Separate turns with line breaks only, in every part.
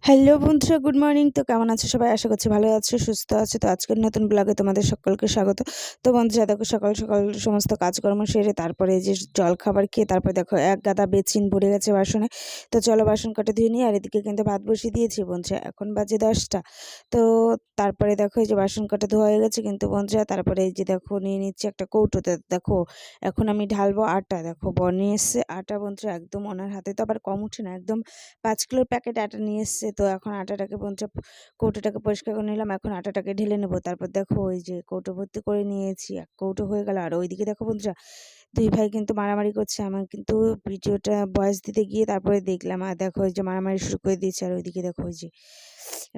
Hello বন্ধুরা, good morning. তো কেমন আছো সবাই? আশা করছি ভালো আছো, সুস্থ আছো। তো আজকের নতুন ব্লগে তোমাদের সকলকে স্বাগত। তো বন্ধুরা দেখো, সকাল সকাল সমস্ত কাজকর্ম সেরে তারপরে এই যে জল খাবার খেয়ে তারপরে দেখো এক গাদা বেচিন ভরে গেছে বাসনে। তো চলো বাসন কটা ধুয়ে নিই। আর এদিকে কিন্তু ভাত বসিয়ে দিয়েছি বন্ধুরা, এখন বাজে 10টা। তো তারপরে দেখো এই যে বাসন কটা ধোয়া হয়ে গেছে কিন্তু বন্ধুরা, তারপরে এই যে দেখো নিয়ে নিচ্ছি একটা কৌটোতে। দেখো এখন আমি ঢালবো আটা। দেখো বর নিয়ে এসছে আটা বন্ধুরা, একদম ওনার হাতে তো আবার কম উঠে না, একদম 5 কিলোর প্যাকেট আটা নিয়ে এসছে। তো এখন আটাটাকে বন্ধুরা কৌটোটাকে পরিষ্কার করে নিলাম, এখন আটাটাকে ঢেলে নেবো। তারপর দেখো ওই যে কৌটো ভর্তি করে নিয়েছি, এক কৌটো হয়ে গেল। আর ওইদিকে দেখো বন্ধুরা, দুই ভাই কিন্তু মারামারি করছে। আমার কিন্তু ভিডিওটা ভয়েস দিতে গিয়ে তারপরে দেখলাম, আর দেখো ওই যে মারামারি শুরু করে দিয়েছে। আর ওইদিকে দেখো ওই যে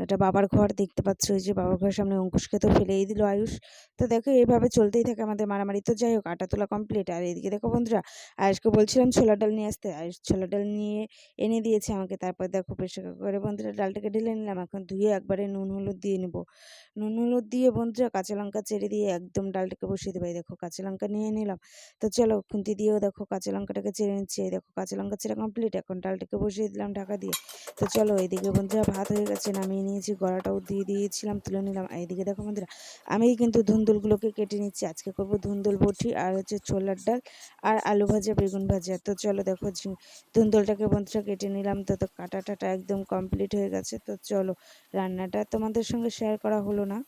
এটা বাবার ঘর দেখতে পাচ্ছ, ওই যে বাবার ঘরের সামনে অঙ্কুশকে তো ফেলেই দিল আয়ুষ। তো দেখো এইভাবে চলতেই থাকে আমাদের মারামারি। তো যাই হোক, আটা তোলা কমপ্লিট। আর এদিকে দেখো বন্ধুরা, আয়ুষকে বলছিলাম ছোলা ডাল নিয়ে আসতে, আয়ুষ ছোলা ডাল নিয়ে এনে দিয়েছে আমাকে। তারপর দেখো প্রেসার কুকারে বন্ধুরা ডালটাকে ঢেলে নিলাম, এখন ধুয়ে একবারে নুন হলুদ দিয়ে নেবো। নুন হলুদ দিয়ে বন্ধুরা কাঁচা লঙ্কা চেড়ে দিয়ে একদম ডালটাকে বসিয়ে দেবো। এই দেখো কাঁচা লঙ্কা নিয়ে নিলাম। তো চলো খুন্তি দিয়েও দেখো কাঁচা লঙ্কাটাকে চেড়ে নিচ্ছে। এই দেখো কাঁচা লঙ্কা চেড়া কমপ্লিট, এখন ডালটাকে বসিয়ে দিলাম ঢাকা দিয়ে। তো চলো এইদিকে বন্ধুরা ভাত হয়ে গেছে, নামিয়ে নিয়েছি, গড়াটাও দিয়ে দিয়েছিলাম, তুলে নিলাম। এইদিকে দেখো বন্ধুরা, আমি কিন্তু ধুন্দুলগুলোকে কেটে নিচ্ছি। আজকে করবো ধুন্দুল বটি আর হচ্ছে ছোলার ডাল আর আলু ভাজা বেগুন ভাজা। তো চলো দেখো ধুন্দুলটাকে বন্ধুরা কেটে নিলাম। তো কাটা টাটা একদম কমপ্লিট হয়ে গেছে। তো চলো, রান্নাটা তোমাদের সঙ্গে শেয়ার করা হলো না।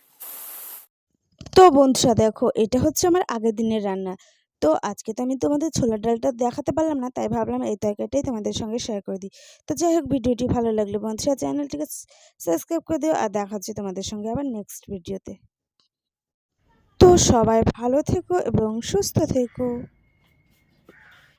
তো বন্ধুরা দেখো, এটা হচ্ছে আমার আগের দিনের রান্না। তো আজকে তো আমি তোমাদের ছোলার ডালটা দেখাতে পারলাম না, তাই ভাবলাম এই তরকারিটাই তোমাদের সঙ্গে শেয়ার করে দিই। তো যাই হোক, ভিডিওটি ভালো লাগলে বন্ধুরা চ্যানেলটিকে সাবস্ক্রাইব করে দিও। আর দেখা হচ্ছে তোমাদের সঙ্গে আবার নেক্সট ভিডিওতে। তো সবাই ভালো থেকো এবং সুস্থ থেকো।